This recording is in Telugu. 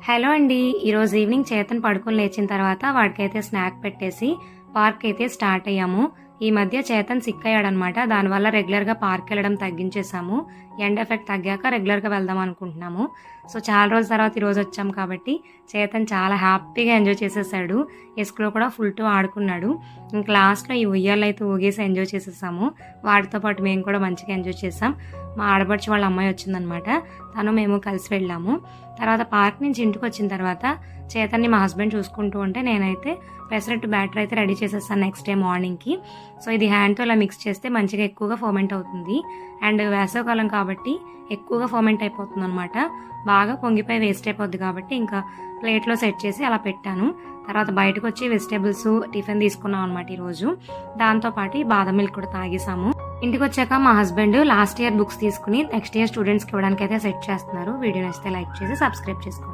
హలో అండి. ఈరోజు ఈవినింగ్ చేతన్ పడుకొని లేచిన తర్వాత వాడికైతే స్నాక్ పెట్టేసి పార్క్ అయితే స్టార్ట్ అయ్యాము. ఈ మధ్య చేతన్ సిక్ అయ్యాడనమాట. దానివల్ల రెగ్యులర్గా పార్క్ వెళ్ళడం తగ్గించేసాము. ఎండ్ ఎఫెక్ట్ తగ్గాక రెగ్యులర్గా వెళ్దాం అనుకుంటున్నాము. సో చాలా రోజుల తర్వాత ఈరోజు వచ్చాం కాబట్టి చేతన్ చాలా హ్యాపీగా ఎంజాయ్ చేసేసాడు. ఇసుకలో కూడా ఫుల్ టు ఆడుకున్నాడు. ఇంకా లాస్ట్లో ఈ ఉయ్యాలు అయితే ఊగేసి ఎంజాయ్ చేసేసాము. వాటితో పాటు మేము కూడా మంచిగా ఎంజాయ్ చేసాం. మా ఆడపడిచి వాళ్ళ అమ్మాయి వచ్చిందనమాట. మేము కలిసి వెళ్ళాము. తర్వాత పార్క్ నుంచి ఇంటికి వచ్చిన తర్వాత చేతన్ని మా హస్బెండ్ చూసుకుంటూ ఉంటే నేనైతే పెసరట్టు బ్యాటర్ అయితే రెడీ చేసేస్తాను నెక్స్ట్ డే మార్నింగ్కి. సో ఇది హ్యాండ్తో ఇలా మిక్స్ చేస్తే మంచిగా ఎక్కువగా ఫర్మెంట్ అవుతుంది. అండ్ వేసవకాలం కాబట్టి ఎక్కువగా ఫర్మెంట్ అయిపోతుంది అనమాట. బాగా పొంగిపోయి వేస్ట్ అయిపోద్ది కాబట్టి ఇంకా ప్లేట్లో సెట్ చేసి అలా పెట్టాను. తర్వాత బయటకు వచ్చి వెజిటేబుల్స్ టిఫిన్ తీసుకున్నాం అనమాట ఈరోజు. దాంతోపాటు బాదం మిల్క్ కూడా తాగేసాము. ఇంటికి వచ్చాక మా హస్బెండ్ లాస్ట్ ఇయర్ బుక్స్ తీసుకుని నెక్స్ట్ ఇయర్ స్టూడెంట్స్కి ఇవ్వడానికి అయితే సెట్ చేస్తున్నారు. వీడియో నచ్చితే లైక్ చేసి సబ్స్క్రైబ్ చేసుకోండి.